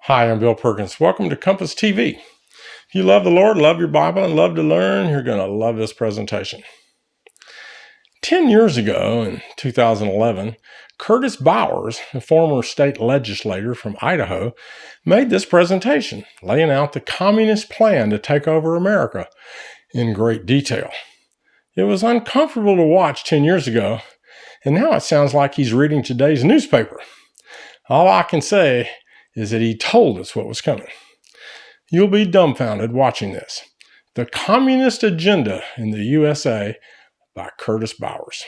Hi, I'm Bill Perkins. Welcome to Compass TV. If you love the Lord, love your Bible, and love to learn, you're going to love this presentation. 10 years ago, in 2011, Curtis Bowers, a former state legislator from Idaho, made this presentation, laying out the communist plan to take over America in great detail. It was uncomfortable to watch 10 years ago, and now it sounds like he's reading today's newspaper. All I can say is that he told us what was coming. You'll be dumbfounded watching this. The Communist Agenda in the USA by Curtis Bowers.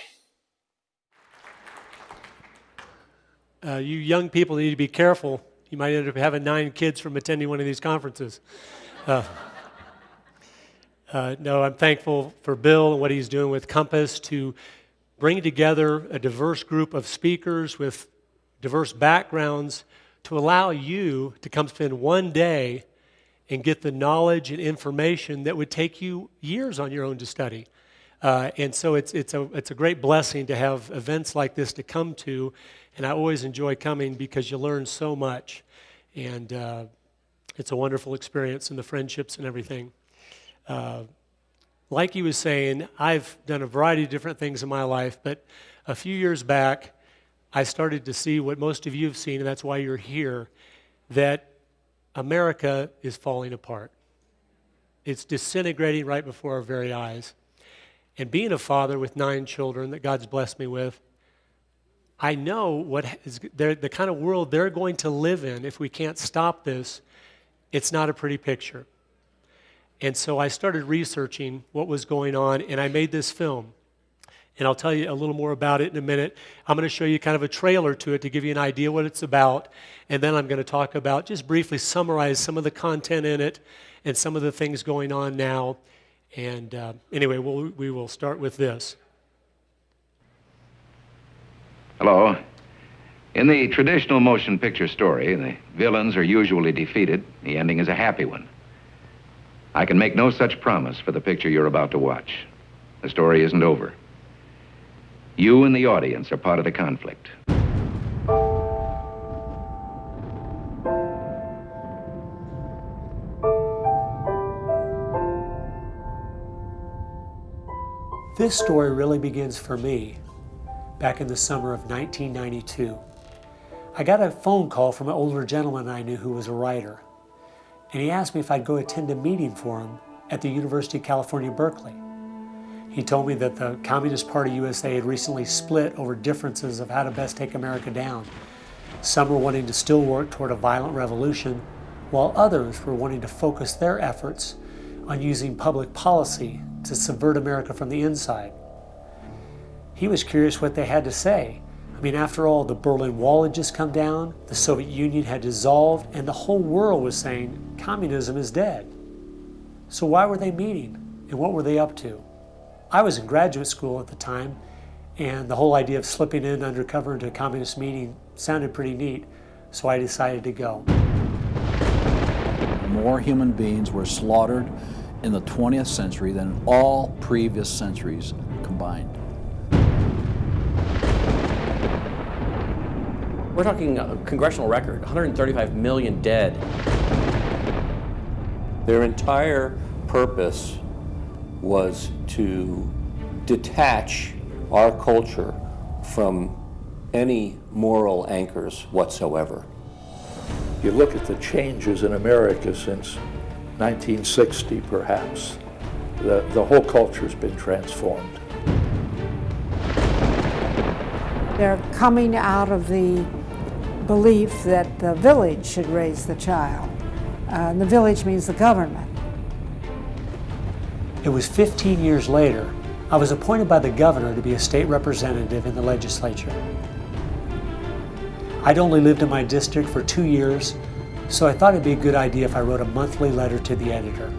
You young people need to be careful. You might end up having 9 kids from attending one of these conferences. No, I'm thankful for Bill and what he's doing with Compass to bring together a diverse group of speakers with diverse backgrounds to allow you to come spend one day and get the knowledge and information that would take you years on your own to study. And so it's a great blessing to have events like this to come to, and I always enjoy coming because you learn so much, and it's a wonderful experience and the friendships and everything. Like he was saying, I've done a variety of different things in my life, but a few years back, I started to see what most of you have seen, and that's why you're here, that America is falling apart. It's disintegrating right before our very eyes. And being a father with 9 children that God's blessed me with, I know what is the kind of world they're going to live in if we can't stop this. It's not a pretty picture. And so I started researching what was going on, and I made this film. And I'll tell you a little more about it in a minute. I'm going to show you kind of a trailer to it to give you an idea what it's about. And then I'm going to talk about, just briefly summarize some of the content in it and some of the things going on now. And anyway, we will start with this. Hello. In the traditional motion picture story, the villains are usually defeated. The ending is a happy one. I can make no such promise for the picture you're about to watch. The story isn't over. You and the audience are part of the conflict. This story really begins for me back in the summer of 1992. I got a phone call from an older gentleman I knew who was a writer, and he asked me if I'd go attend a meeting for him at the University of California, Berkeley. He told me that the Communist Party USA had recently split over differences of how to best take America down. Some were wanting to still work toward a violent revolution, while others were wanting to focus their efforts on using public policy to subvert America from the inside. He was curious what they had to say. I mean, after all, the Berlin Wall had just come down, the Soviet Union had dissolved, and the whole world was saying communism is dead. So why were they meeting, and what were they up to? I was in graduate school at the time, and the whole idea of slipping in undercover into a communist meeting sounded pretty neat, so I decided to go. More human beings were slaughtered in the 20th century than all previous centuries combined. We're talking a congressional record, 135 million dead. Their entire purpose was to detach our culture from any moral anchors whatsoever. You look at the changes in America since 1960, perhaps. The whole culture's been transformed. They're coming out of the belief that the village should raise the child. And the village means the government. It was 15 years later, I was appointed by the governor to be a state representative in the legislature. I'd only lived in my district for 2 years, so I thought it'd be a good idea if I wrote a monthly letter to the editor.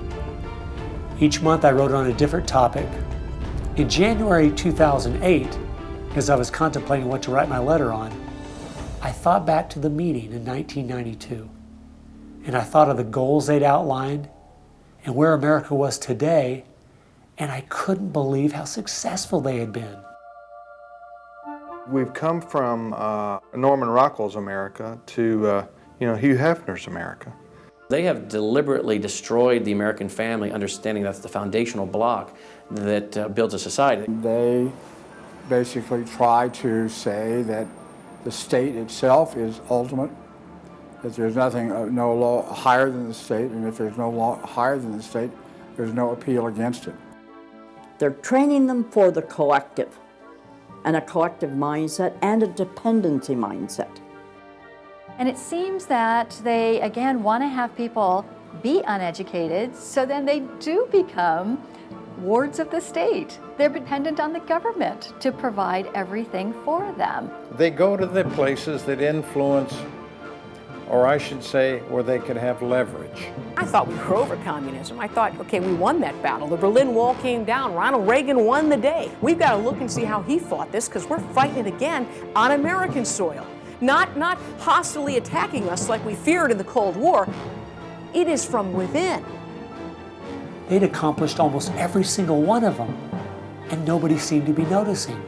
Each month I wrote on a different topic. In January 2008, as I was contemplating what to write my letter on, I thought back to the meeting in 1992, and I thought of the goals they'd outlined and where America was today, and I couldn't believe how successful they had been. We've come from Norman Rockwell's America to Hugh Hefner's America. They have deliberately destroyed the American family, understanding that's the foundational block that builds a society. They basically try to say that the state itself is ultimate, that there's nothing, no law higher than the state, and if there's no law higher than the state, there's no appeal against it. They're training them for the collective, and a collective mindset and a dependency mindset. And it seems that they, again, want to have people be uneducated, so then they do become wards of the state. They're dependent on the government to provide everything for them. They go to the places that influence, or I should say, where they could have leverage. I thought we were over communism. I thought, okay, we won that battle. The Berlin Wall came down. Ronald Reagan won the day. We've got to look and see how he fought this, because we're fighting it again on American soil. Not hostilely attacking us like we feared in the Cold War. It is from within. They'd accomplished almost every single one of them, and nobody seemed to be noticing.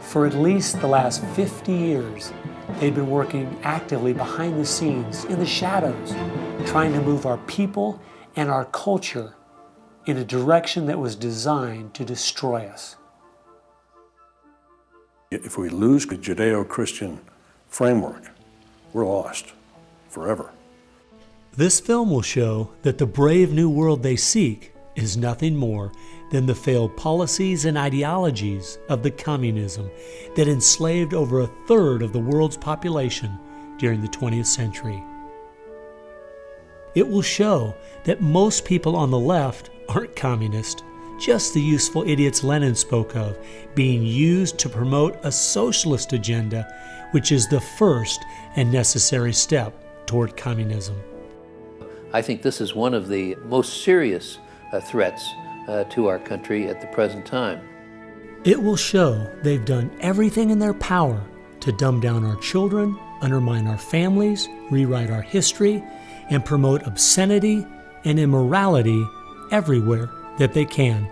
For at least the last 50 years, they'd been working actively behind the scenes, in the shadows, trying to move our people and our culture in a direction that was designed to destroy us. If we lose the Judeo-Christian framework, we're lost forever. This film will show that the brave new world they seek is nothing more than the failed policies and ideologies of the communism that enslaved over a third of the world's population during the 20th century. It will show that most people on the left aren't communist, just the useful idiots Lenin spoke of, being used to promote a socialist agenda, which is the first and necessary step toward communism. I think this is one of the most serious threats to our country at the present time. It will show they've done everything in their power to dumb down our children, undermine our families, rewrite our history, and promote obscenity and immorality everywhere that they can.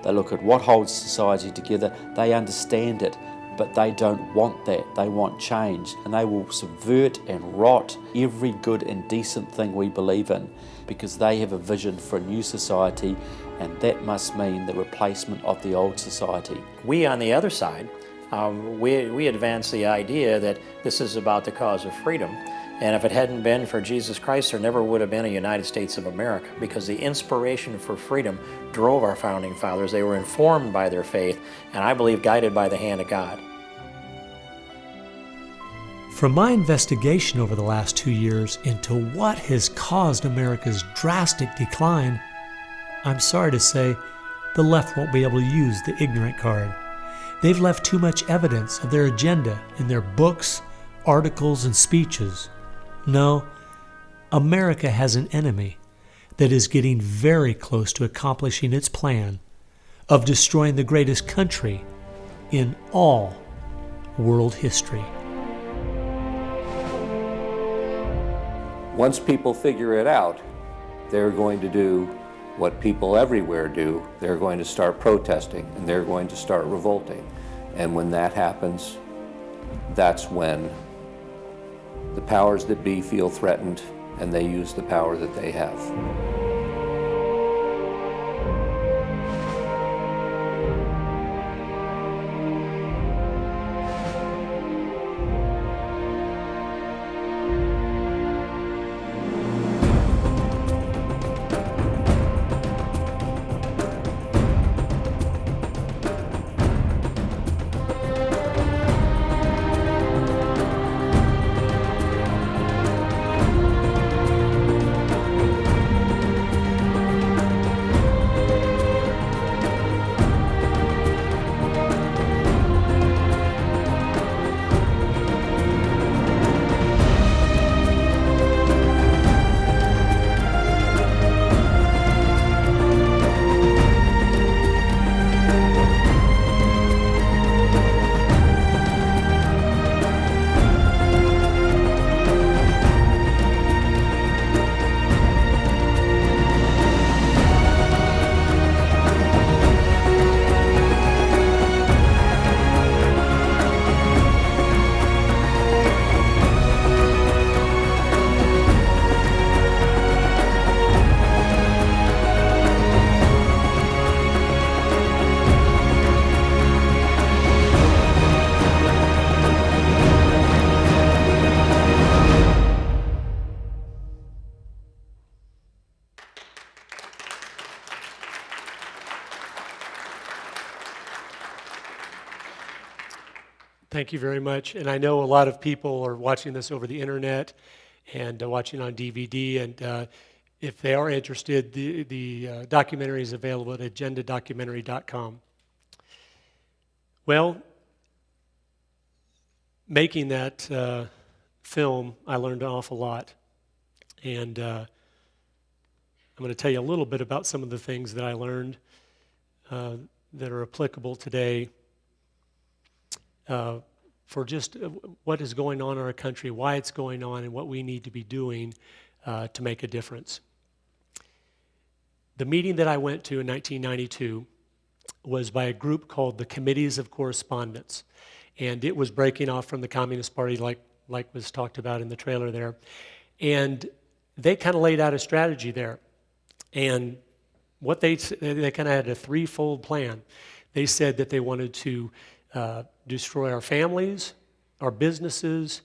They look at what holds society together, they understand it, but they don't want that. They want change, and they will subvert and rot every good and decent thing we believe in, because they have a vision for a new society, and that must mean the replacement of the old society. We, on the other side, we advance the idea that this is about the cause of freedom. And if it hadn't been for Jesus Christ, there never would have been a United States of America, because the inspiration for freedom drove our founding fathers. They were informed by their faith, and I believe guided by the hand of God. From my investigation over the last 2 years into what has caused America's drastic decline, I'm sorry to say the left won't be able to use the ignorant card. They've left too much evidence of their agenda in their books, articles, and speeches. No, America has an enemy that is getting very close to accomplishing its plan of destroying the greatest country in all world history. Once people figure it out, they're going to do what people everywhere do. They're going to start protesting, and they're going to start revolting. And when that happens, that's when the powers that be feel threatened, and they use the power that they have. Thank you very much. And I know a lot of people are watching this over the internet and watching on DVD. And if they are interested, the documentary is available at agendadocumentary.com. Well, making that film, I learned an awful lot. And I'm going to tell you a little bit about some of the things that I learned that are applicable today for just what is going on in our country, why it's going on, and what we need to be doing to make a difference. The meeting that I went to in 1992 was by a group called the Committees of Correspondence, and it was breaking off from the Communist Party like was talked about in the trailer there. And they kind of laid out a strategy there. And what they kind of had a threefold plan. They said that they wanted to destroy our families, our businesses,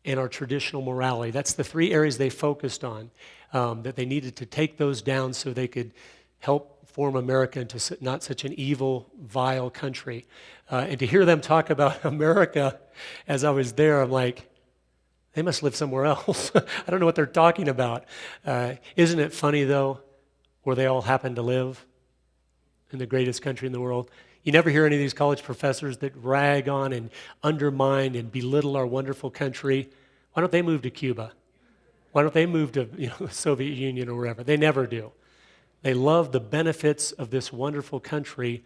and our traditional morality. That's the three areas they focused on, that they needed to take those down so they could help form America into not such an evil, vile country. And to hear them talk about America as I was there, I'm like, they must live somewhere else. I don't know what they're talking about. Isn't it funny, though, where they all happen to live in the greatest country in the world? You never hear any of these college professors that rag on and undermine and belittle our wonderful country. Why don't they move to Cuba? Why don't they move to the Soviet Union or wherever? They never do. They love the benefits of this wonderful country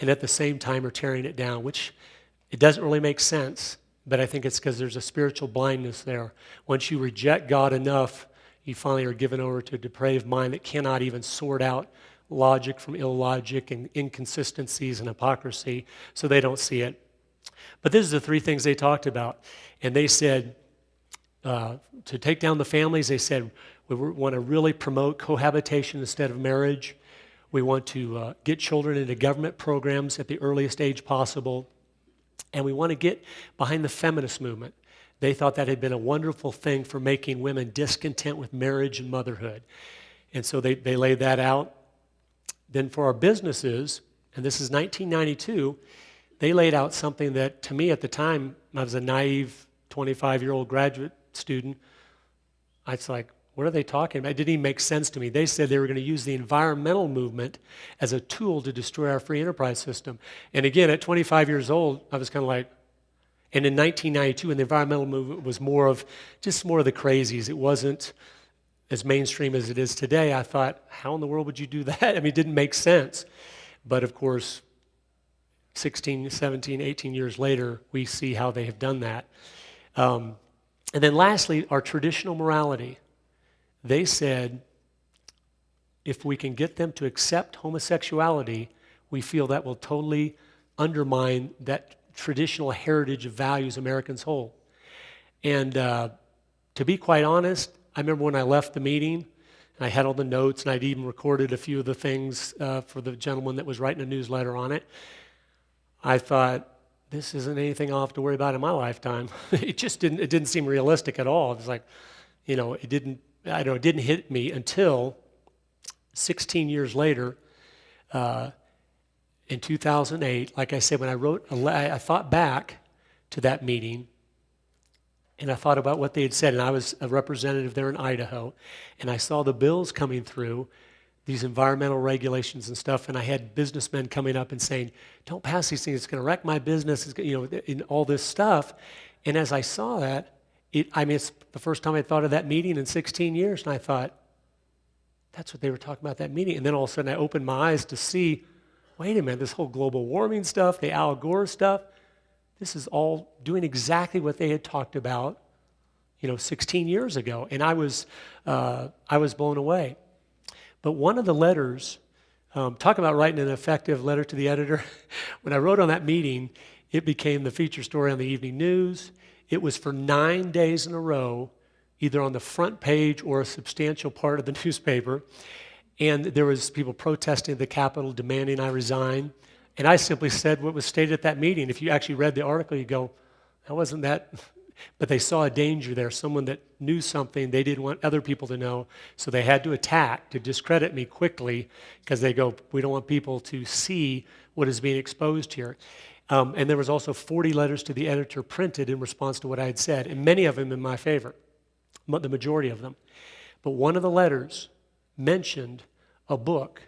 and at the same time are tearing it down, which it doesn't really make sense, but I think it's because there's a spiritual blindness there. Once you reject God enough, you finally are given over to a depraved mind that cannot even sort out logic from illogic and inconsistencies and hypocrisy, so they don't see it. But this is the three things they talked about. And they said, to take down the families, they said, we want to really promote cohabitation instead of marriage. We want to get children into government programs at the earliest age possible. And we want to get behind the feminist movement. They thought that had been a wonderful thing for making women discontent with marriage and motherhood. And so they laid that out. Then for our businesses, and this is 1992, they laid out something that, to me at the time, I was a naive 25-year-old graduate student. I was like, what are they talking about? It didn't even make sense to me. They said they were going to use the environmental movement as a tool to destroy our free enterprise system. And again, at 25 years old, I was kind of like, and in 1992, when the environmental movement was more of the crazies, it wasn't as mainstream as it is today. I thought, how in the world would you do that? I mean, it didn't make sense. But of course, 16, 17, 18 years later, we see how they have done that. And then lastly, our traditional morality. They said, if we can get them to accept homosexuality, we feel that will totally undermine that traditional heritage of values Americans hold. And to be quite honest, I remember when I left the meeting, and I had all the notes, and I'd even recorded a few of the things for the gentleman that was writing a newsletter on it. I thought, this isn't anything I'll have to worry about in my lifetime. It didn't seem realistic at all. It was like, it didn't hit me until 16 years later, in 2008. Like I said, when I wrote I thought back to that meeting, and I thought about what they had said, and I was a representative there in Idaho, and I saw the bills coming through, these environmental regulations and stuff, and I had businessmen coming up and saying, don't pass these things, it's going to wreck my business, and all this stuff. And as I saw that, it's the first time I thought of that meeting in 16 years, and I thought, that's what they were talking about, that meeting. And then all of a sudden I opened my eyes to see, wait a minute, this whole global warming stuff, the Al Gore stuff, this is all doing exactly what they had talked about, 16 years ago. And I was blown away. But one of the letters, talk about writing an effective letter to the editor. When I wrote on that meeting, it became the feature story on the evening news. It was for 9 days in a row, either on the front page or a substantial part of the newspaper. And there was people protesting at the Capitol, demanding I resign. And I simply said what was stated at that meeting. If you actually read the article, you go, that wasn't that. But they saw a danger there, someone that knew something they didn't want other people to know. So they had to attack, to discredit me quickly, because they go, we don't want people to see what is being exposed here. And there was also 40 letters to the editor printed in response to what I had said, and many of them in my favor, the majority of them. But one of the letters mentioned a book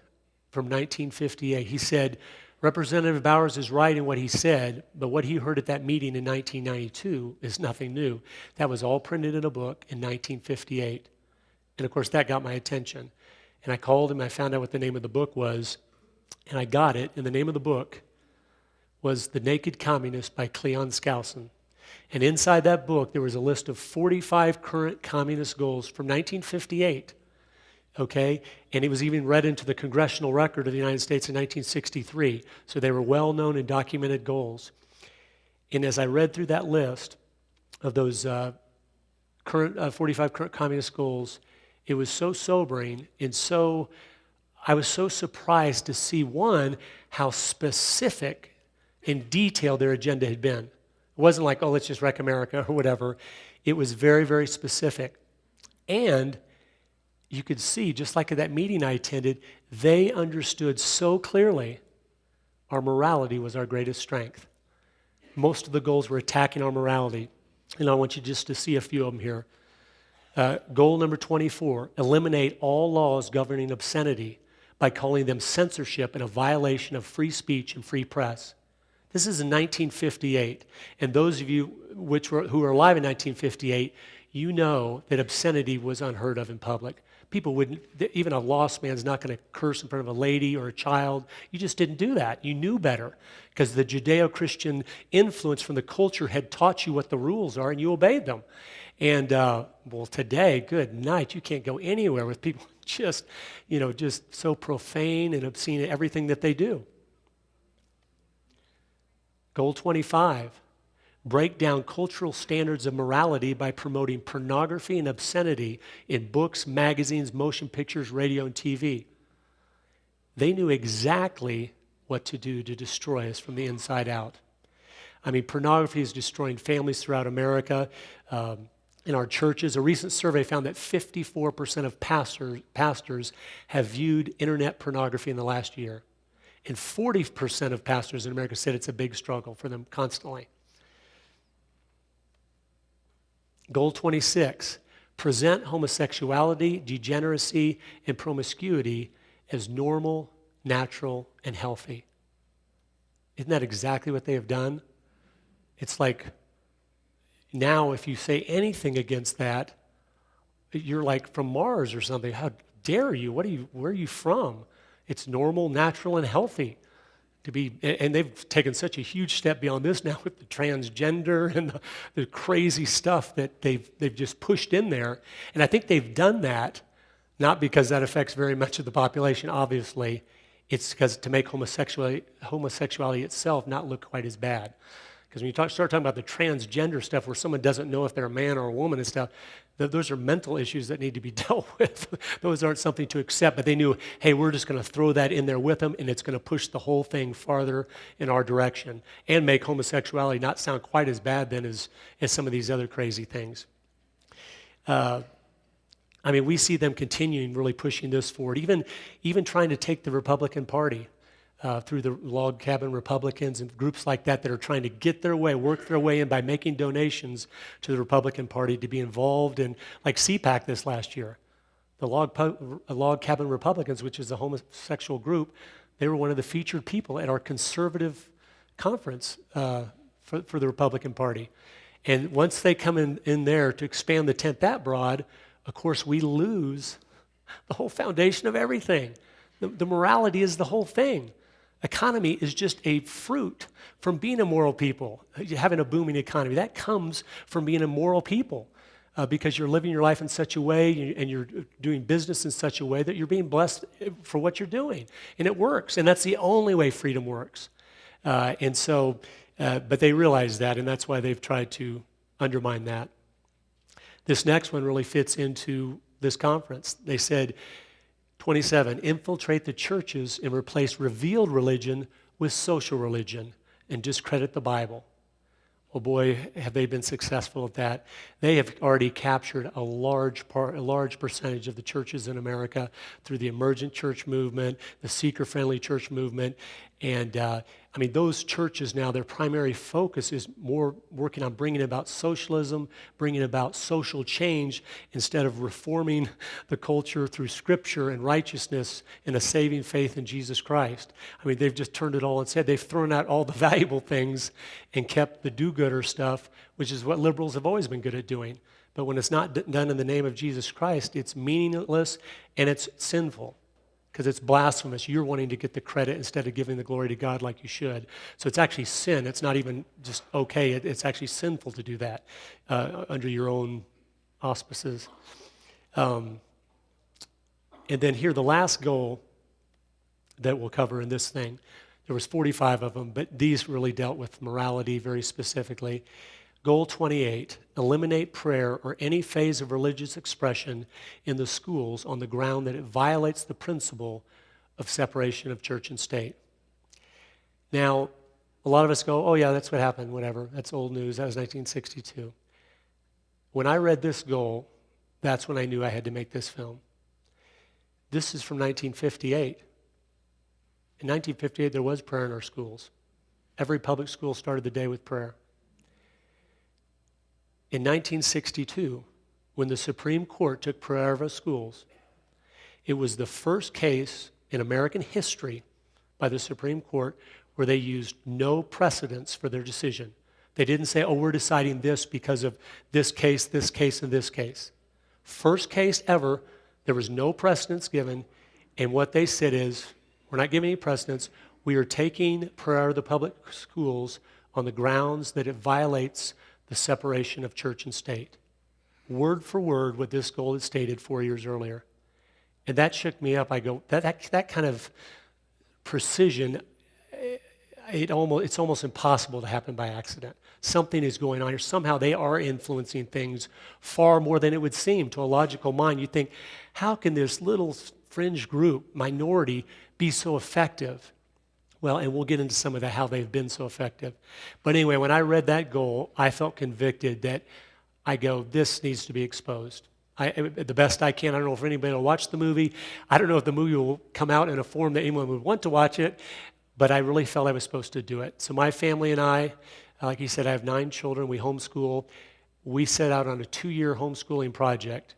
from 1958. He said, Representative Bowers is right in what he said, but what he heard at that meeting in 1992 is nothing new. That was all printed in a book in 1958. And of course, that got my attention. And I called him, I found out what the name of the book was, and I got it. And the name of the book was The Naked Communist by Cleon Skousen. And inside that book, there was a list of 45 current communist goals from 1958. Okay, and it was even read into the Congressional Record of the United States in 1963. So they were well-known and documented goals. And as I read through that list of those 45 current communist goals, it was so sobering and I was so surprised to see, one, how specific and detailed their agenda had been. It wasn't like, oh, let's just wreck America or whatever. It was very, very specific. And you could see, just like at that meeting I attended, they understood so clearly our morality was our greatest strength. Most of the goals were attacking our morality. And I want you just to see a few of them here. Goal number 24, eliminate all laws governing obscenity by calling them censorship and a violation of free speech and free press. This is in 1958. And those of you who were alive in 1958, you know that obscenity was unheard of in public. People wouldn't, even a lost man's not going to curse in front of a lady or a child. You just didn't do that. You knew better because the Judeo-Christian influence from the culture had taught you what the rules are and you obeyed them. And well, today, good night, you can't go anywhere with people just so profane and obscene at everything that they do. Goal 25. Break down cultural standards of morality by promoting pornography and obscenity in books, magazines, motion pictures, radio, and TV. They knew exactly what to do to destroy us from the inside out. I mean, pornography is destroying families throughout America. In our churches, a recent survey found that 54% of pastors have viewed internet pornography in the last year. And 40% of pastors in America said it's a big struggle for them constantly. Goal 26, present homosexuality, degeneracy, and promiscuity as normal, natural, and healthy. Isn't that exactly what they have done? It's like now if you say anything against that, you're like from Mars or something. How dare you? Where are you from? It's normal, natural, and healthy. And they've taken such a huge step beyond this now with the transgender and the crazy stuff that they've just pushed in there. And I think they've done that, not because that affects very much of the population, obviously. It's because to make homosexuality itself not look quite as bad. Because when you start talking about the transgender stuff where someone doesn't know if they're a man or a woman and stuff, those are mental issues that need to be dealt with. Those aren't something to accept, but they knew, hey, we're just going to throw that in there with them, and it's going to push the whole thing farther in our direction and make homosexuality not sound quite as bad then as some of these other crazy things. I mean, we see them continuing really pushing this forward, even trying to take the Republican Party through the log cabin Republicans and groups like that are trying to get their way, work their way in by making donations to the Republican Party to be involved in, like CPAC this last year. The log cabin Republicans, which is a homosexual group, they were one of the featured people at our conservative conference for the Republican Party. And once they come in there to expand the tent that broad, of course, we lose the whole foundation of everything. The morality is the whole thing. Economy is just a fruit from being a moral people, having a booming economy. That comes from being a moral people because you're living your life in such a way and you're doing business in such a way that you're being blessed for what you're doing. And it works, and that's the only way freedom works. But they realize that, and that's why they've tried to undermine that. This next one really fits into this conference. They said, 27, infiltrate the churches and replace revealed religion with social religion and discredit the Bible. Oh boy, have they been successful at that. They have already captured a large percentage of the churches in America through the emergent church movement, the seeker-friendly church movement, and I mean, those churches now, their primary focus is more working on bringing about socialism, bringing about social change, instead of reforming the culture through Scripture and righteousness and a saving faith in Jesus Christ. I mean, they've just turned it all on its head. They've thrown out all the valuable things and kept the do-gooder stuff, which is what liberals have always been good at doing. But when it's not done in the name of Jesus Christ, it's meaningless and it's sinful, because it's blasphemous. You're wanting to get the credit instead of giving the glory to God like you should. So it's actually sin. It's not even just okay. It's actually sinful to do that under your own auspices. And then here, the last goal that we'll cover in this thing, there was 45 of them, but these really dealt with morality very specifically. Goal 28, eliminate prayer or any phase of religious expression in the schools on the ground that it violates the principle of separation of church and state. Now, a lot of us go, oh yeah, that's what happened, whatever. That's old news. That was 1962. When I read this goal, that's when I knew I had to make this film. This is from 1958. In 1958, there was prayer in our schools. Every public school started the day with prayer. In 1962, when the Supreme Court took prayer out of our schools, it was the first case in American history by the Supreme Court where they used no precedents for their decision. They didn't say, oh, we're deciding this because of this case, and this case. First case ever, there was no precedents given, and what they said is, we're not giving any precedents, we are taking prayer out of the public schools on the grounds that it violates the separation of church and state. Word for word what this goal had stated 4 years earlier. And that shook me up. I go, that kind of precision, it's almost impossible to happen by accident. Something is going on here. Somehow they are influencing things far more than it would seem to a logical mind. You think, how can this little fringe group, minority, be so effective? Well, and we'll get into some of that, how they've been so effective. But anyway, when I read that goal, I felt convicted that I go, this needs to be exposed. The best I can. I don't know if anybody will watch the movie. I don't know if the movie will come out in a form that anyone would want to watch it, but I really felt I was supposed to do it. So my family and I, like you said, I have 9 children. We homeschool. We set out on a 2-year homeschooling project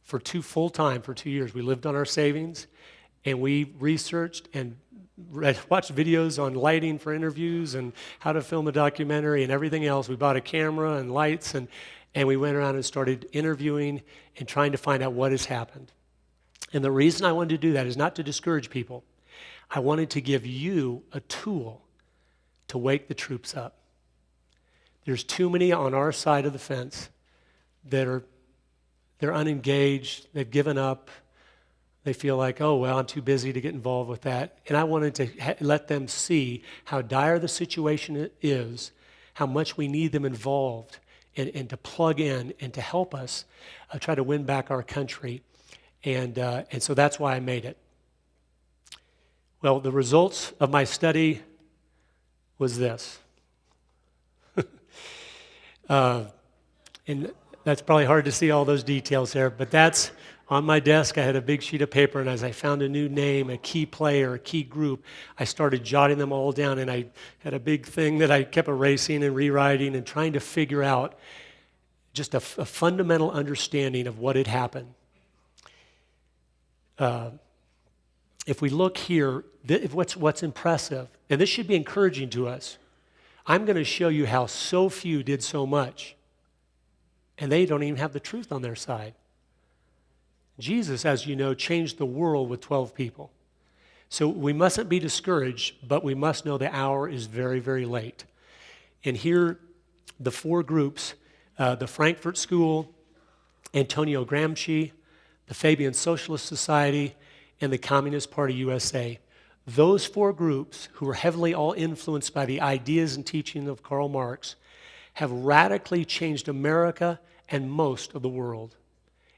for full-time for 2 years. We lived on our savings, and we researched and watched videos on lighting for interviews and how to film a documentary and everything else. We bought a camera and lights, and we went around and started interviewing and trying to find out what has happened. And the reason I wanted to do that is not to discourage people. I wanted to give you a tool to wake the troops up. There's too many on our side of the fence that they're unengaged, they've given up. They feel like, oh, well, I'm too busy to get involved with that. And I wanted to let them see how dire the situation is, how much we need them involved, and to plug in and to help us try to win back our country. And so that's why I made it. Well, the results of my study was this. And that's probably hard to see all those details there, but that's on my desk. I had a big sheet of paper, and as I found a new name, a key player, a key group, I started jotting them all down, and I had a big thing that I kept erasing and rewriting and trying to figure out just a fundamental understanding of what had happened. If we look here, what's impressive, and this should be encouraging to us, I'm going to show you how so few did so much, and they don't even have the truth on their side. Jesus, as you know, changed the world with 12 people. So we mustn't be discouraged, but we must know the hour is very, very late. And here, the 4 groups, the Frankfurt School, Antonio Gramsci, the Fabian Socialist Society, and the Communist Party USA. Those 4 groups, who were heavily all influenced by the ideas and teaching of Karl Marx, have radically changed America and most of the world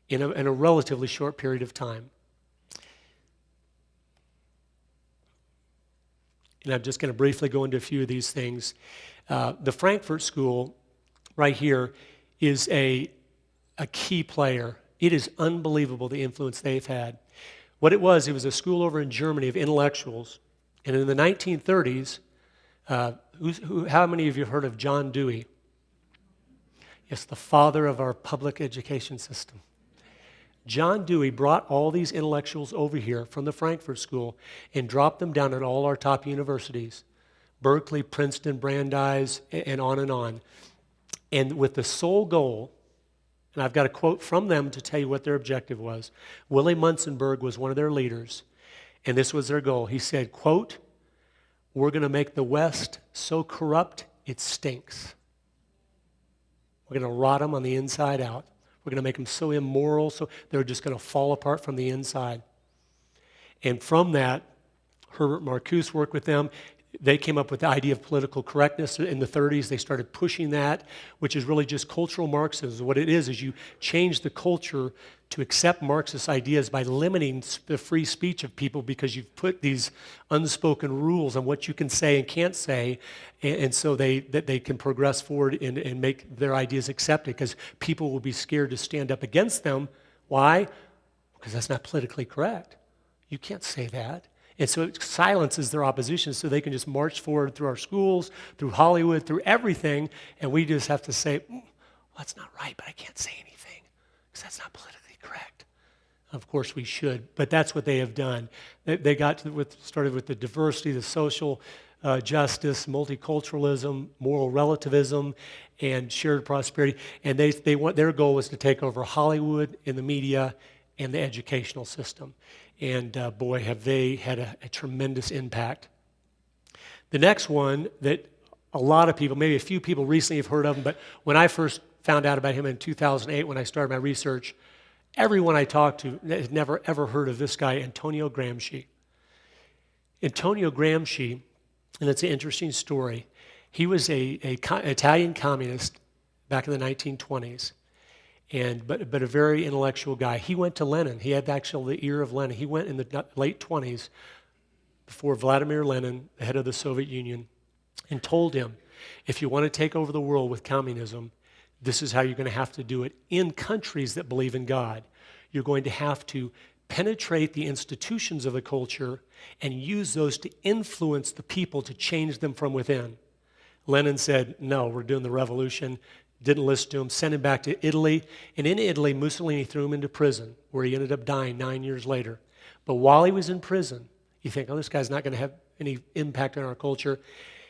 in a relatively short period of time. And I'm just going to briefly go into a few of these things. The Frankfurt School, right here, is a key player. It is unbelievable the influence they've had. What it was a school over in Germany of intellectuals. And in the 1930s, How many of you have heard of John Dewey? Yes, the father of our public education system. John Dewey brought all these intellectuals over here from the Frankfurt School and dropped them down at all our top universities, Berkeley, Princeton, Brandeis, and on and on. And with the sole goal, and I've got a quote from them to tell you what their objective was. Willie Munzenberg was one of their leaders, and this was their goal. He said, quote, "We're going to make the West so corrupt it stinks. We're going to rot them on the inside out. We're going to make them so immoral, so they're just going to fall apart from the inside." And from that, Herbert Marcuse worked with them. They came up with the idea of political correctness in the 30s. They started pushing that, which is really just cultural Marxism. What it is you change the culture to accept Marxist ideas by limiting the free speech of people because you've put these unspoken rules on what you can say and can't say, and so they can progress forward and make their ideas accepted because people will be scared to stand up against them. Why? Because that's not politically correct. You can't say that. And so it silences their opposition so they can just march forward through our schools, through Hollywood, through everything, and we just have to say, well, that's not right, but I can't say anything because that's not politically correct. Of course we should, but that's what they have done. They got started with the diversity, the social justice, multiculturalism, moral relativism, and shared prosperity, and their goal was to take over Hollywood and the media and the educational system. And boy, have they had a tremendous impact. The next one that a lot of people, maybe a few people recently have heard of him, but when I first found out about him in 2008 when I started my research, everyone I talked to had never ever heard of this guy, Antonio Gramsci. Antonio Gramsci, and it's an interesting story, he was an Italian communist back in the 1920s. But a very intellectual guy. He went to Lenin. He had actually the ear of Lenin. He went in the late 20s before Vladimir Lenin, the head of the Soviet Union, and told him, if you want to take over the world with communism, this is how you're going to have to do it in countries that believe in God. You're going to have to penetrate the institutions of the culture and use those to influence the people to change them from within. Lenin said, no, we're doing the revolution. Didn't listen to him, sent him back to Italy. And in Italy, Mussolini threw him into prison, where he ended up dying 9 years later. But while he was in prison, you think, oh, this guy's not going to have any impact on our culture.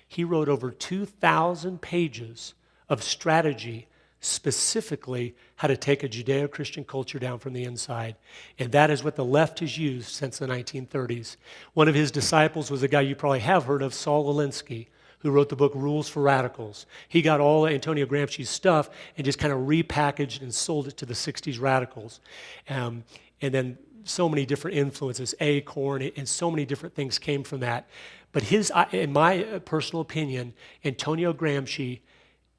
He wrote over 2,000 pages of strategy, specifically how to take a Judeo-Christian culture down from the inside. And that is what the left has used since the 1930s. One of his disciples was a guy you probably have heard of, Saul Alinsky, who wrote the book Rules for Radicals. He got all of Antonio Gramsci's stuff and just kind of repackaged and sold it to the 60s radicals. And then so many different influences, Acorn, and so many different things came from that. But in my personal opinion, Antonio Gramsci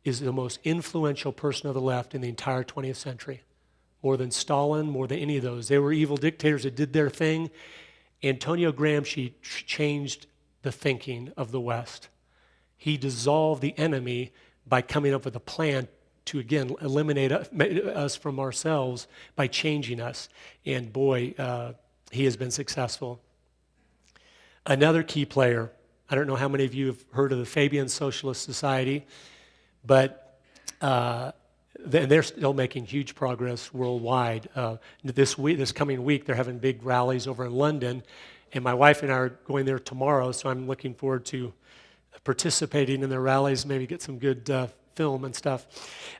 is the most influential person of the left in the entire 20th century. More than Stalin, more than any of those. They were evil dictators that did their thing. Antonio Gramsci changed the thinking of the West. He dissolved the enemy by coming up with a plan to, again, eliminate us from ourselves by changing us. And boy, he has been successful. Another key player, I don't know how many of you have heard of the Fabian Socialist Society, but they're still making huge progress worldwide. This coming week, they're having big rallies over in London, and my wife and I are going there tomorrow, so I'm looking forward to participating in their rallies, maybe get some good film and stuff.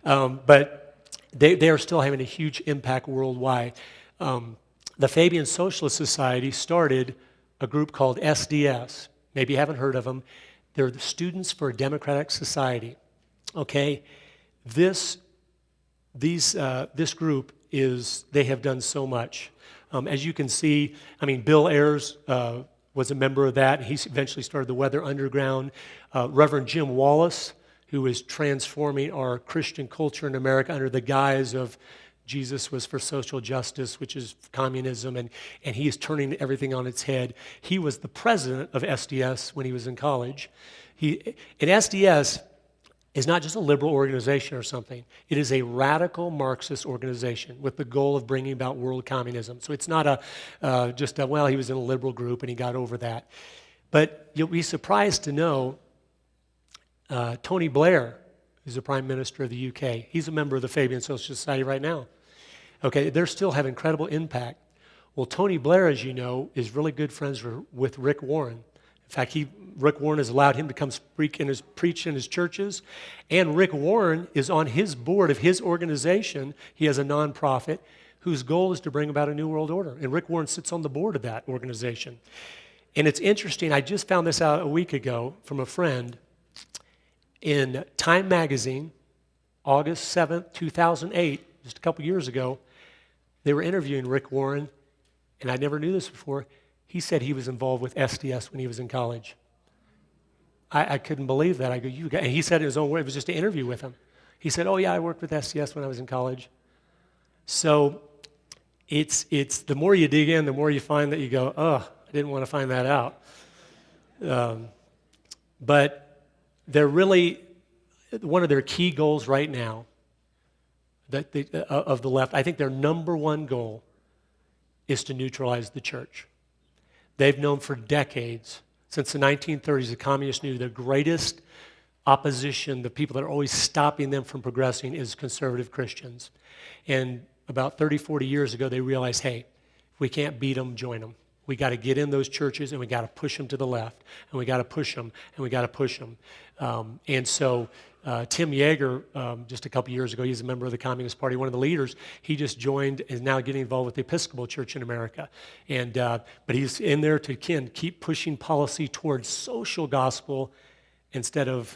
But they are still having a huge impact worldwide. The Fabian Socialist Society started a group called SDS. Maybe you haven't heard of them. They're the Students for a Democratic Society. Okay, this group they have done so much. As you can see, I mean, Bill Ayers was a member of that. He eventually started the Weather Underground. Reverend Jim Wallace, who is transforming our Christian culture in America under the guise of Jesus was for social justice, which is communism, and he is turning everything on its head. He was the president of SDS when he was in college. And SDS is not just a liberal organization or something. It is a radical Marxist organization with the goal of bringing about world communism. So it's not well, he was in a liberal group and he got over that. But you'll be surprised to know Tony Blair, who's the Prime Minister of the UK, he's a member of the Fabian Social Society right now. Okay, they're still have incredible impact. Well, Tony Blair, as you know, is really good friends with Rick Warren. In fact, Rick Warren has allowed him to come preach in his churches, and Rick Warren is on his board of his organization. He has a nonprofit whose goal is to bring about a new world order, and Rick Warren sits on the board of that organization. And it's interesting, I just found this out a week ago from a friend. In Time magazine, August 7th, 2008, just a couple years ago, they were interviewing Rick Warren, and I never knew this before. He said he was involved with SDS when he was in college. I couldn't believe that. I go, you guys, and he said in his own word, it was just an interview with him. He said, oh yeah, I worked with SDS when I was in college. So it's the more you dig in, the more you find that you go, oh, I didn't want to find that out. But they're really, one of their key goals right now of the left, I think their number one goal is to neutralize the church. They've known for decades, since the 1930s, the communists knew their greatest opposition, the people that are always stopping them from progressing, is conservative Christians. And about 30, 40 years ago, they realized, hey, if we can't beat them, join them. We got to get in those churches, and we got to push them to the left, and we got to push them, and we got to push them. And so Tim Yeager, just a couple years ago, he's a member of the Communist Party, one of the leaders. He just joined, is now getting involved with the Episcopal Church in America. And but he's in there to keep pushing policy towards social gospel instead of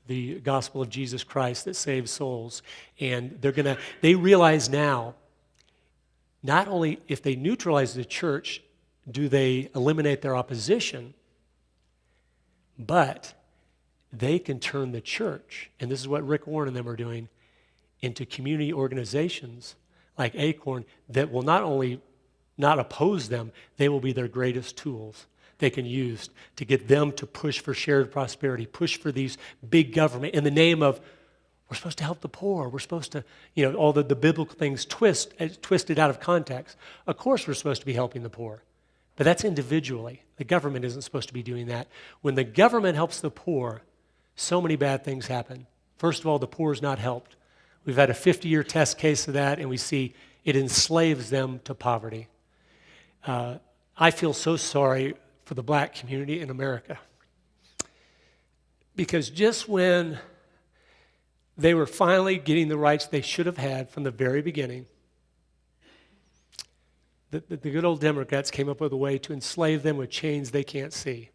the gospel of Jesus Christ that saves souls. And they realize now, not only if they neutralize the church, do they eliminate their opposition, but they can turn the church, and this is what Rick Warren and them are doing, into community organizations like Acorn that will not only not oppose them, they will be their greatest tools they can use to get them to push for shared prosperity, push for these big government in the name of, we're supposed to help the poor, we're supposed to, all the biblical things twisted out of context. Of course we're supposed to be helping the poor. But that's individually. The government isn't supposed to be doing that. When the government helps the poor, so many bad things happen. First of all, the poor is not helped. We've had a 50-year test case of that, and we see it enslaves them to poverty. I feel so sorry for the black community in America. Because just when they were finally getting the rights they should have had from the very beginning, the good old Democrats came up with a way to enslave them with chains they can't see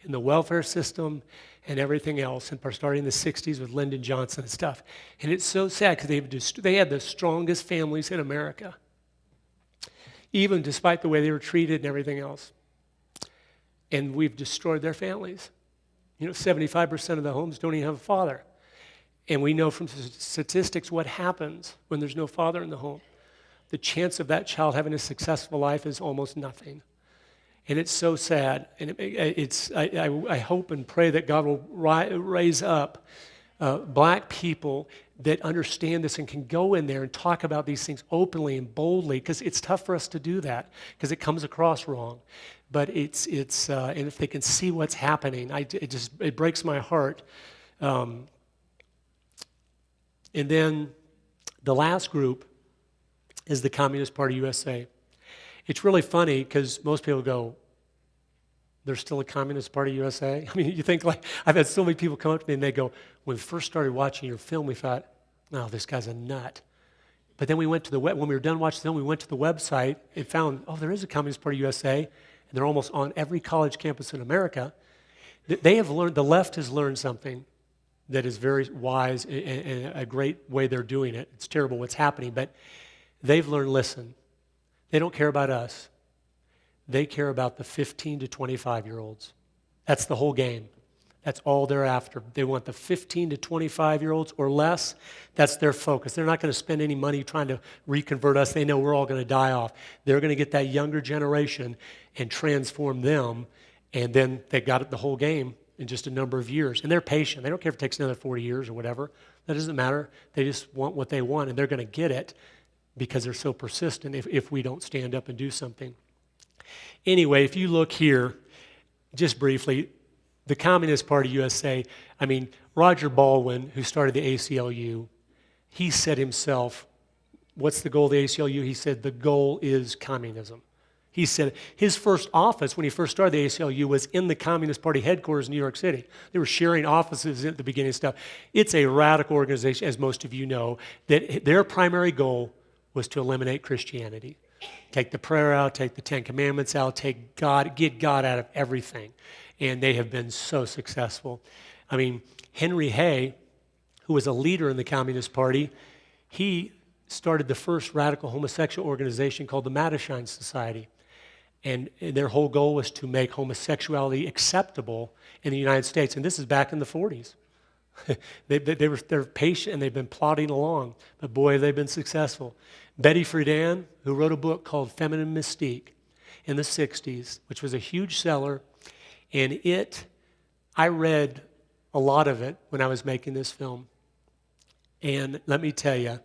in the welfare system and everything else, and starting in the 60s with Lyndon Johnson and stuff. And it's so sad because they had the strongest families in America, even despite the way they were treated and everything else. And we've destroyed their families. 75% of the homes don't even have a father. And we know from statistics what happens when there's no father in the home. The chance of that child having a successful life is almost nothing. And it's so sad. And I hope and pray that God will raise up black people that understand this and can go in there and talk about these things openly and boldly, because it's tough for us to do that because it comes across wrong. But and if they can see what's happening, it breaks my heart. And then the last group is the Communist Party USA. It's really funny because most people go, there's still a Communist Party USA? I mean, you think I've had so many people come up to me and they go, when we first started watching your film, we thought, oh, this guy's a nut. But then we went to when we were done watching the film, we went to the website and found, oh, there is a Communist Party USA, and they're almost on every college campus in America. They have learned, the left has learned something that is very wise and a great way they're doing it. It's terrible what's happening, but they've learned, listen, they don't care about us. They care about the 15 to 25-year-olds. That's the whole game. That's all they're after. They want the 15 to 25-year-olds or less. That's their focus. They're not going to spend any money trying to reconvert us. They know we're all going to die off. They're going to get that younger generation and transform them, and then they got it the whole game in just a number of years. And they're patient. They don't care if it takes another 40 years or whatever. That doesn't matter. They just want what they want, and they're going to get it because they're so persistent if we don't stand up and do something. Anyway, if you look here, just briefly, the Communist Party USA, I mean, Roger Baldwin, who started the ACLU, he said himself, what's the goal of the ACLU? He said, the goal is communism. He said his first office when he first started the ACLU was in the Communist Party headquarters in New York City. They were sharing offices at the beginning and stuff. It's a radical organization, as most of you know, that their primary goal was to eliminate Christianity. Take the prayer out, take the Ten Commandments out, get God out of everything. And they have been so successful. I mean, Henry Hay, who was a leader in the Communist Party, he started the first radical homosexual organization called the Mattachine Society. And their whole goal was to make homosexuality acceptable in the United States. And this is back in the 40s. They're patient and they've been plodding along. But boy, have they been successful. Betty Friedan, who wrote a book called Feminine Mystique in the 60s, which was a huge seller. And I read a lot of it when I was making this film. And let me tell you,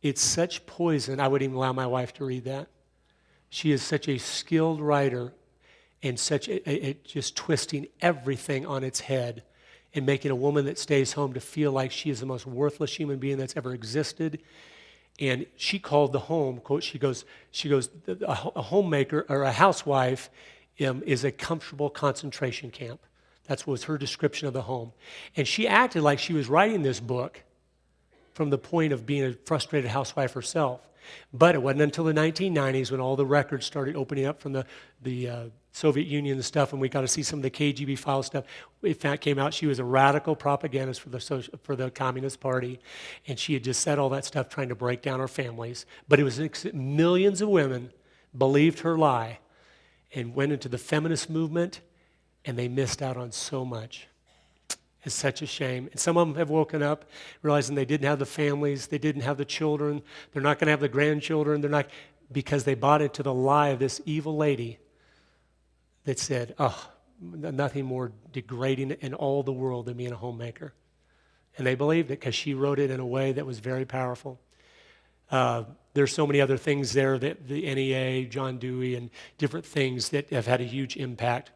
it's such poison, I wouldn't even allow my wife to read that. She is such a skilled writer and such just twisting everything on its head and making a woman that stays home to feel like she is the most worthless human being that's ever existed. And she called the home, quote, she goes, a homemaker or a housewife is a comfortable concentration camp. That was her description of the home. And she acted like she was writing this book from the point of being a frustrated housewife herself. But it wasn't until the 1990s when all the records started opening up from the Soviet Union and stuff, and we got to see some of the KGB file stuff. In fact, came out she was a radical propagandist for the Communist Party, and she had just said all that stuff trying to break down our families. But it was millions of women believed her lie and went into the feminist movement, and they missed out on so much. It's such a shame. And some of them have woken up realizing they didn't have the families, they didn't have the children, they're not going to have the grandchildren, because they bought into the lie of this evil lady that said, oh, nothing more degrading in all the world than being a homemaker. And they believed it because she wrote it in a way that was very powerful. There's so many other things there, that the NEA, John Dewey, and different things that have had a huge impact.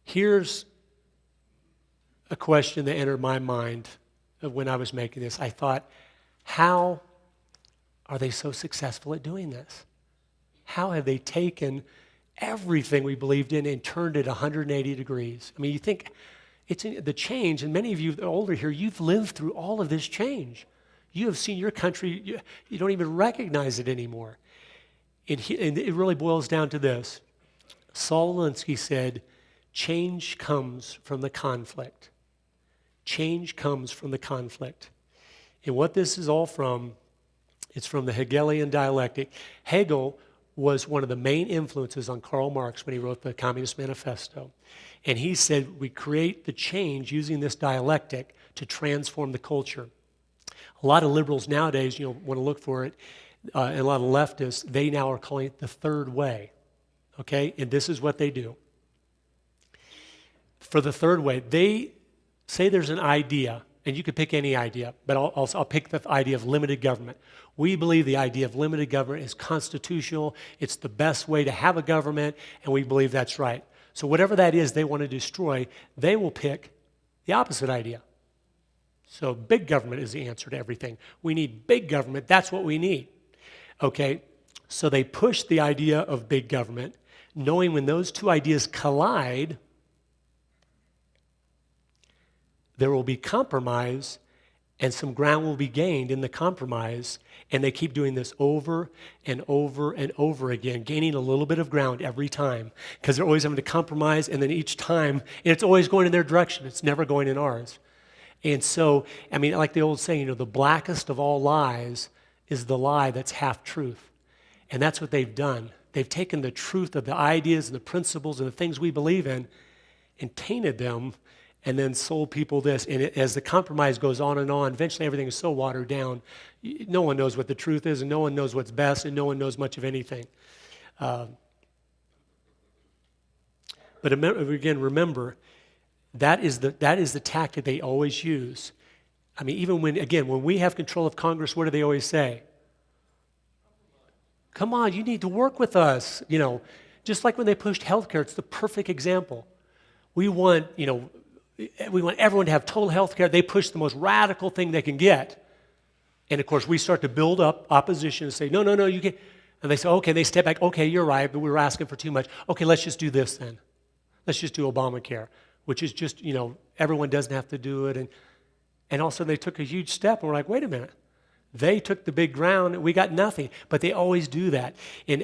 Here's a question that entered my mind when I was making this. I thought, how are they so successful at doing this? How have they taken everything we believed in and turned it 180 degrees? I mean, you think it's the change, and many of you older here, you've lived through all of this change. You have seen your country, you don't even recognize it anymore. And it really boils down to this. Saul Alinsky said, change comes from the conflict. Change comes from the conflict. And what this is all from, it's from the Hegelian dialectic. Hegel was one of the main influences on Karl Marx when he wrote the Communist Manifesto. And he said we create the change using this dialectic to transform the culture. A lot of liberals nowadays, want to look for it, and a lot of leftists, they now are calling it the third way. Okay? And this is what they do. For the third way, they say there's an idea, and you could pick any idea, but I'll pick the idea of limited government. We believe the idea of limited government is constitutional, it's the best way to have a government, and we believe that's right. So whatever that is they want to destroy, they will pick the opposite idea. So big government is the answer to everything. We need big government, that's what we need. Okay, so they push the idea of big government, knowing when those two ideas collide, there will be compromise and some ground will be gained in the compromise, and they keep doing this over and over and over again, gaining a little bit of ground every time because they're always having to compromise, and then each time, and it's always going in their direction. It's never going in ours. And so, I mean, like the old saying, the blackest of all lies is the lie that's half truth. And that's what they've done. They've taken the truth of the ideas and the principles and the things we believe in and tainted them and then sold people this. And as the compromise goes on and on, eventually everything is so watered down, no one knows what the truth is, and no one knows what's best, and no one knows much of anything. But again, remember, that is the tactic they always use. I mean, even when we have control of Congress, what do they always say? Come on, you need to work with us. Just like when they pushed healthcare, it's the perfect example. We want everyone to have total health care. They push the most radical thing they can get. And of course, we start to build up opposition and say, no, you can't. And they say, okay, they step back. Okay, you're right, but we were asking for too much. Okay, let's just do this then. Let's just do Obamacare, which is just, everyone doesn't have to do it. And all of a sudden they took a huge step and we're like, wait a minute. They took the big ground and we got nothing. But they always do that. And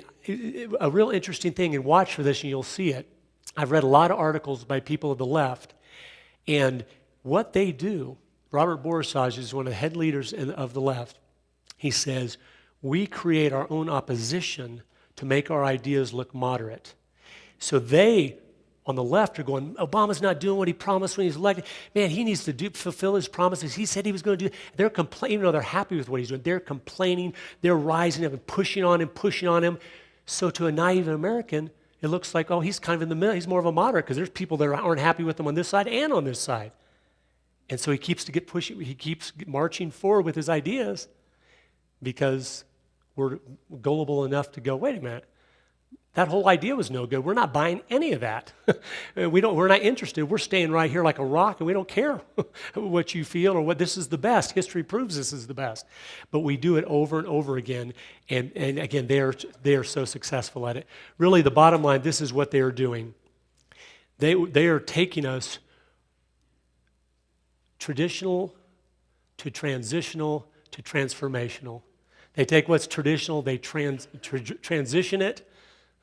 a real interesting thing, and watch for this and you'll see it. I've read a lot of articles by people of the left. And what they do, Robert Borsaj is one of the head leaders of the left. He says, we create our own opposition to make our ideas look moderate. So they, on the left, are going, Obama's not doing what he promised when he was elected. Man, he needs to fulfill his promises. He said he was going to do. They're complaining, even though they're happy with what he's doing. They're complaining. They're rising up and pushing on him. So to a naive American, it looks like, he's kind of in the middle. He's more of a moderate because there's people that aren't happy with him on this side and on this side. And so he keeps marching forward with his ideas because we're gullible enough to go, wait a minute, that whole idea was no good. We're not buying any of that. We're not interested. We're staying right here like a rock, and we don't care what you feel or what this is the best. History proves this is the best. But we do it over and over again, and again, they are so successful at it. Really, the bottom line, this is what they are doing. They are taking us traditional to transitional to transformational. They take what's traditional, they transition it,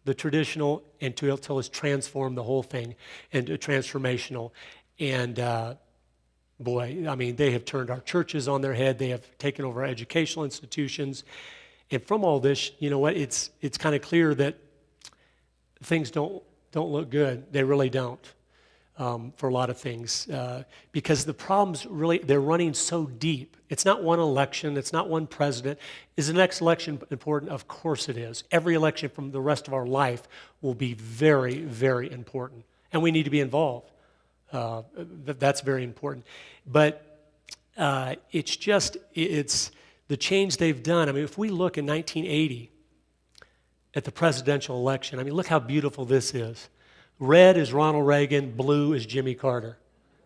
the traditional, until it's transformed the whole thing into transformational. And they have turned our churches on their head. They have taken over our educational institutions. And from all this, you know what? It's kind of clear that things don't look good. They really don't. For a lot of things, because the problems really, they're running so deep. It's not one election, it's not one president. Is the next election important? Of course it is. Every election from the rest of our life will be very, very important, and we need to be involved. That's very important. But it's the change they've done. I mean, if we look in 1980 at the presidential election, I mean, look how beautiful this is. Red is Ronald Reagan, blue is Jimmy Carter.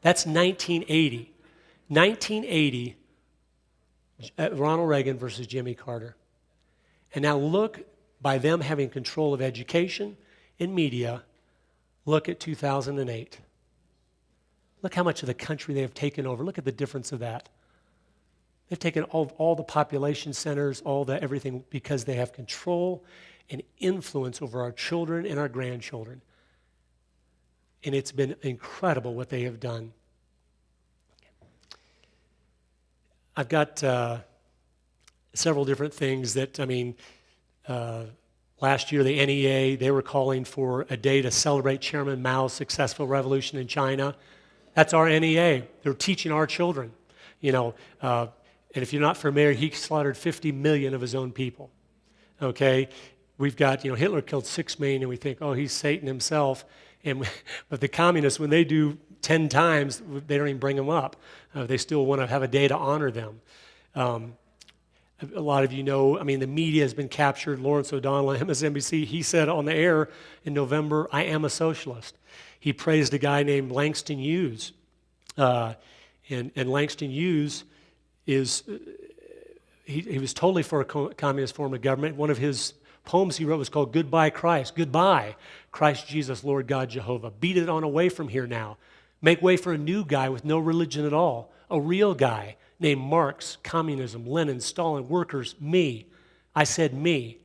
That's 1980. 1980, Ronald Reagan versus Jimmy Carter. And now look, by them having control of education and media, look at 2008. Look how much of the country they have taken over. Look at the difference of that. They've taken all the population centers, everything, because they have control and influence over our children and our grandchildren. And it's been incredible what they have done. I've got several different things that, last year the NEA, they were calling for a day to celebrate Chairman Mao's successful revolution in China. That's our NEA. They're teaching our children, and if you're not familiar, he slaughtered 50 million of his own people, okay? We've got, Hitler killed 6 million and we think, he's Satan himself. But the communists, when they do 10 times, they don't even bring them up. They still want to have a day to honor them. A lot of you know, the media has been captured. Lawrence O'Donnell on MSNBC, he said on the air in November, I am a socialist. He praised a guy named Langston Hughes. And Langston Hughes is, he was totally for a communist form of government. One of his poems he wrote was called Goodbye Christ. Goodbye, Christ Jesus, Lord God Jehovah. Beat it on away from here now. Make way for a new guy with no religion at all. A real guy named Marx, communism, Lenin, Stalin, workers, me. I said me.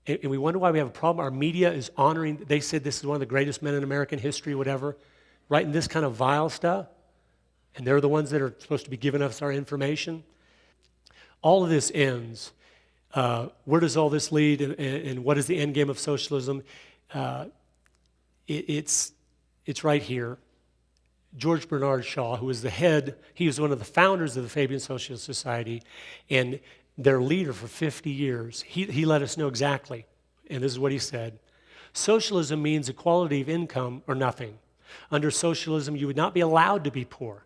And we wonder why we have a problem. Our media is honoring, they said this is one of the greatest men in American history, whatever, writing this kind of vile stuff. And they're the ones that are supposed to be giving us our information. All of this ends. Where does all this lead, and what is the end game of socialism? It's right here. George Bernard Shaw, who was he was one of the founders of the Fabian Socialist Society, and their leader for 50 years. He let us know exactly, and this is what he said. Socialism means equality of income or nothing. Under socialism, you would not be allowed to be poor.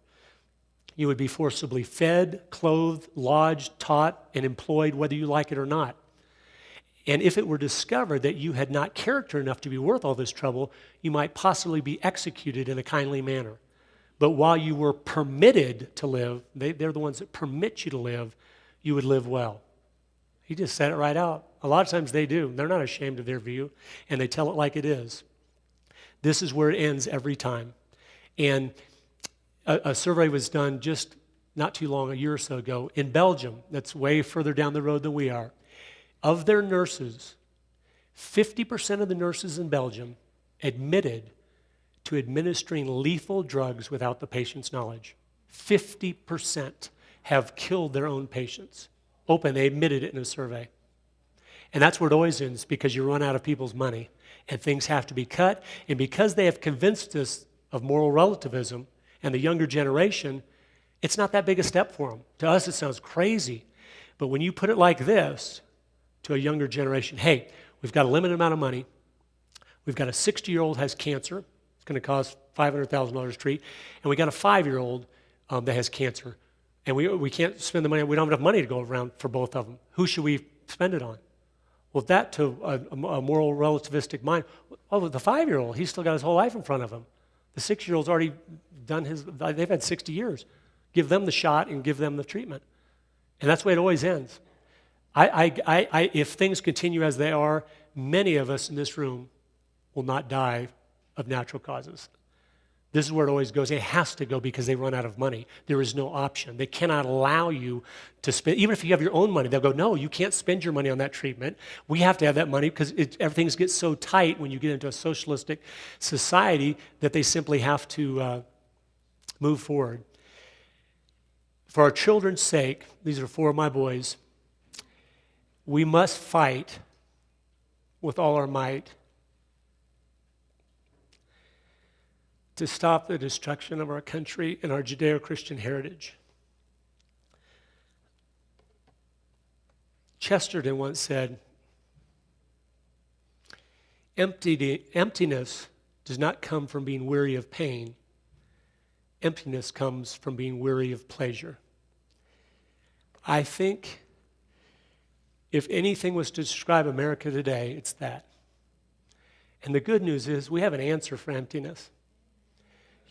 You would be forcibly fed, clothed, lodged, taught, and employed, whether you like it or not. And if it were discovered that you had not character enough to be worth all this trouble, you might possibly be executed in a kindly manner. But while you were permitted to live, they're the ones that permit you to live, you would live well. He just said it right out. A lot of times they do. They're not ashamed of their view, and they tell it like it is. This is where it ends every time. And a survey was done just not too long, a year or so ago, in Belgium. That's way further down the road than we are. Of their nurses, 50% of the nurses in Belgium admitted to administering lethal drugs without the patient's knowledge. 50% have killed their own patients. They admitted it in a survey. And that's where it always ends, because you run out of people's money and things have to be cut. And because they have convinced us of moral relativism and the younger generation, it's not that big a step for them. To us, it sounds crazy. But when you put it like this to a younger generation, hey, we've got a limited amount of money. We've got a 60-year-old has cancer. It's going to cost $500,000 to treat. And we got a 5-year-old that has cancer. And we can't spend the money. We don't have enough money to go around for both of them. Who should we spend it on? Well, that to a moral relativistic mind, oh, the 5-year-old, he's still got his whole life in front of him. The 6-year-old's already done they've had 60 years. Give them the shot and give them the treatment. And that's the way it always ends. If things continue as they are, many of us in this room will not die of natural causes. This is where it always goes. It has to go because they run out of money. There is no option. They cannot allow you to spend, even if you have your own money, they'll go, no, you can't spend your money on that treatment. We have to have that money because everything gets so tight when you get into a socialistic society that they simply have to move forward. For our children's sake, these are 4 of my boys, we must fight with all our might to stop the destruction of our country and our Judeo-Christian heritage. Chesterton once said, emptiness does not come from being weary of pain. Emptiness comes from being weary of pleasure. I think if anything was to describe America today, it's that. And the good news is we have an answer for emptiness.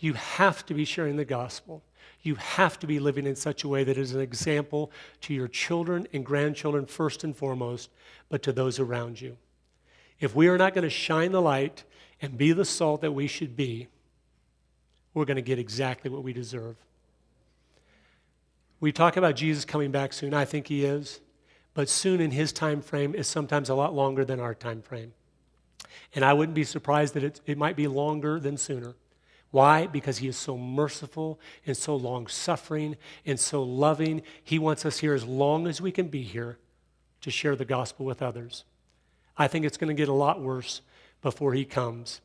You have to be sharing the gospel. You have to be living in such a way that is an example to your children and grandchildren first and foremost, but to those around you. If we are not going to shine the light and be the salt that we should be, we're going to get exactly what we deserve. We talk about Jesus coming back soon. I think he is. But soon in his time frame is sometimes a lot longer than our time frame. And I wouldn't be surprised that it might be longer than sooner. Why? Because he is so merciful and so long-suffering and so loving. He wants us here as long as we can be here to share the gospel with others. I think it's going to get a lot worse before he comes.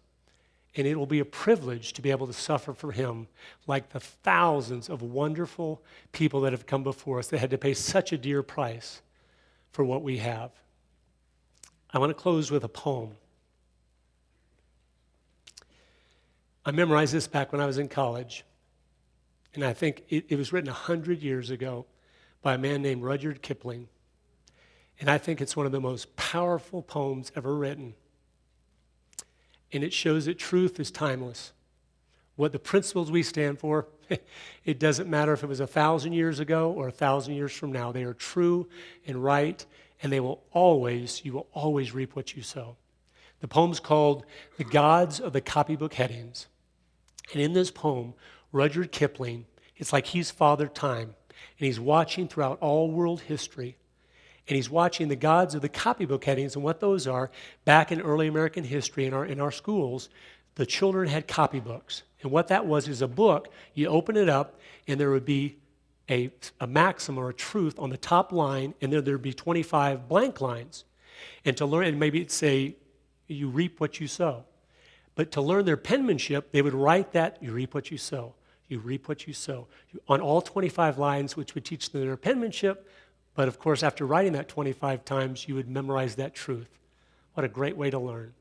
And it will be a privilege to be able to suffer for him like the thousands of wonderful people that have come before us that had to pay such a dear price for what we have. I want to close with a poem. I memorized this back when I was in college, and I think it was written 100 years ago by a man named Rudyard Kipling, and I think it's one of the most powerful poems ever written, and it shows that truth is timeless. What the principles we stand for, it doesn't matter if it was 1,000 years ago or 1,000 years from now. They are true and right, and you will always reap what you sow. The poem's called The Gods of the Copybook Headings. And in this poem, Rudyard Kipling, it's like he's Father Time, and he's watching throughout all world history, and he's watching the gods of the copybook headings and what those are. Back in early American history in our schools, the children had copybooks. And what that was is a book, you open it up, and there would be a maxim or a truth on the top line, and then there'd be 25 blank lines. And to learn, and maybe it'd say, you reap what you sow. But to learn their penmanship, they would write that, you reap what you sow. You reap what you sow. On all 25 lines, which would teach them their penmanship. But of course, after writing that 25 times, you would memorize that truth. What a great way to learn.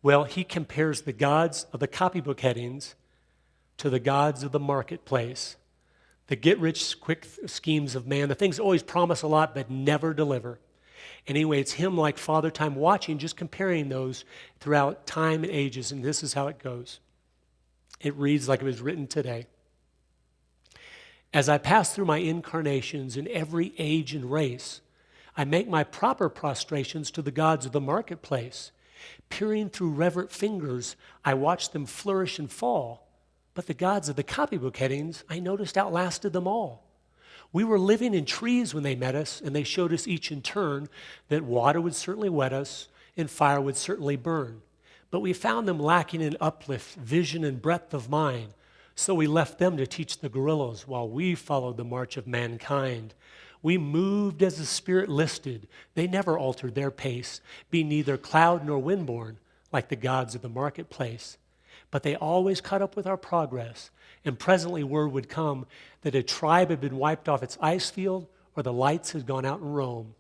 Well, he compares the gods of the copybook headings to the gods of the marketplace. The get-rich-quick schemes of man, the things that always promise a lot but never deliver. Anyway, it's him like Father Time watching, just comparing those throughout time and ages, and this is how it goes. It reads like it was written today. As I pass through my incarnations in every age and race, I make my proper prostrations to the gods of the marketplace. Peering through reverent fingers, I watch them flourish and fall, but the gods of the copybook headings I noticed outlasted them all. We were living in trees when they met us, and they showed us each in turn that water would certainly wet us and fire would certainly burn. But we found them lacking in uplift, vision, and breadth of mind. So we left them to teach the gorillas while we followed the march of mankind. We moved as the Spirit listed. They never altered their pace, being neither cloud nor windborne, like the gods of the marketplace. But they always caught up with our progress, and presently word would come that a tribe had been wiped off its ice field or the lights had gone out in Rome.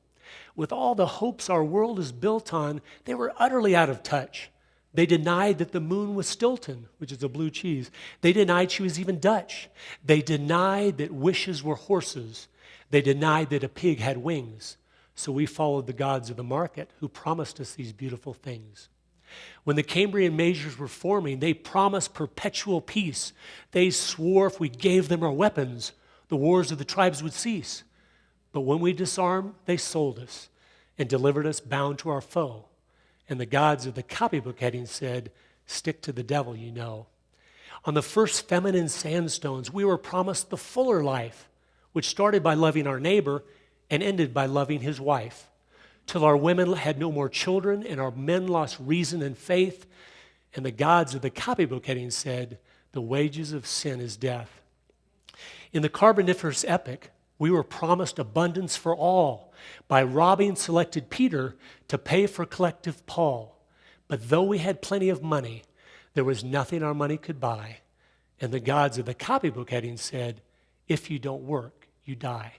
With all the hopes our world is built on, they were utterly out of touch. They denied that the moon was Stilton, which is a blue cheese. They denied she was even Dutch. They denied that wishes were horses. They denied that a pig had wings. So we followed the gods of the market who promised us these beautiful things. When the Cambrian measures were forming, they promised perpetual peace. They swore if we gave them our weapons, the wars of the tribes would cease. But when we disarmed, they sold us and delivered us bound to our foe. And the gods of the copybook heading said, stick to the devil, you know. On the first feminine sandstones, we were promised the fuller life, which started by loving our neighbor and ended by loving his wife, till our women had no more children and our men lost reason and faith. And the gods of the copybook heading said, the wages of sin is death. In the Carboniferous epoch, we were promised abundance for all by robbing selected Peter to pay for collective Paul. But though we had plenty of money, there was nothing our money could buy. And the gods of the copybook heading said, if you don't work, you die.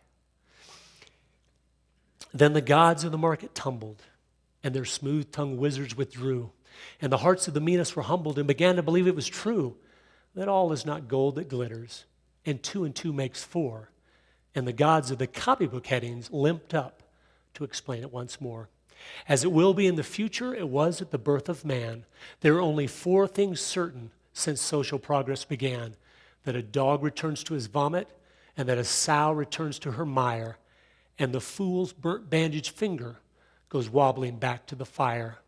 Then the gods of the market tumbled, and their smooth-tongued wizards withdrew. And the hearts of the meanest were humbled and began to believe it was true, that all is not gold that glitters, and 2 and 2 makes 4. And the gods of the copybook headings limped up to explain it once more. As it will be in the future, it was at the birth of man. There are only 4 things certain since social progress began: that a dog returns to his vomit, and that a sow returns to her mire, and the fool's burnt bandaged finger goes wobbling back to the fire.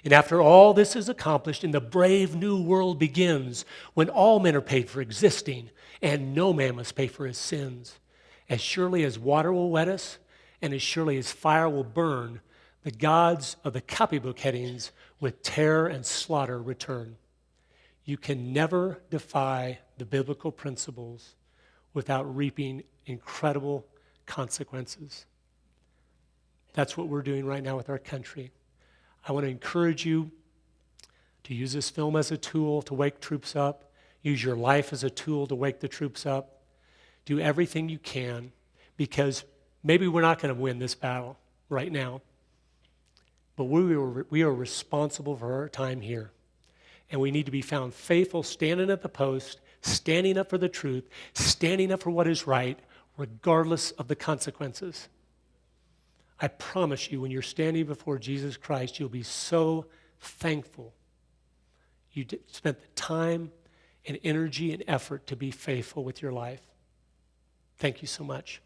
And after all this is accomplished, and the brave new world begins, when all men are paid for existing, and no man must pay for his sins. As surely as water will wet us, and as surely as fire will burn, the gods of the copybook headings with terror and slaughter return. You can never defy the biblical principles without reaping incredible consequences. That's what we're doing right now with our country. I want to encourage you to use this film as a tool to wake troops up. Use your life as a tool to wake the troops up. Do everything you can, because maybe we're not going to win this battle right now, but we are responsible for our time here. And we need to be found faithful, standing at the post, standing up for the truth, standing up for what is right, regardless of the consequences. I promise you, when you're standing before Jesus Christ, you'll be so thankful you spent the time and energy and effort to be faithful with your life. Thank you so much.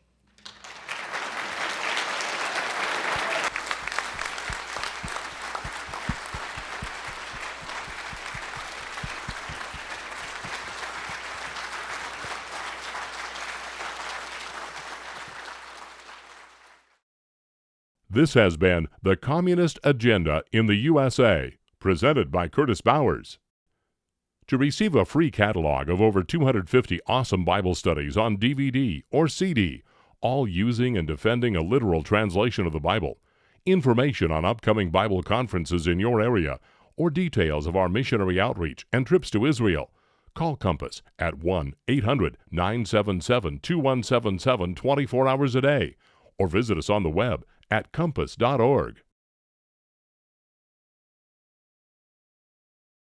This has been The Communist Agenda in the USA, presented by Curtis Bowers. To receive a free catalog of over 250 awesome Bible studies on DVD or CD, all using and defending a literal translation of the Bible, information on upcoming Bible conferences in your area, or details of our missionary outreach and trips to Israel, call Compass at 1-800-977-2177 24 hours a day, or visit us on the web at compass.org.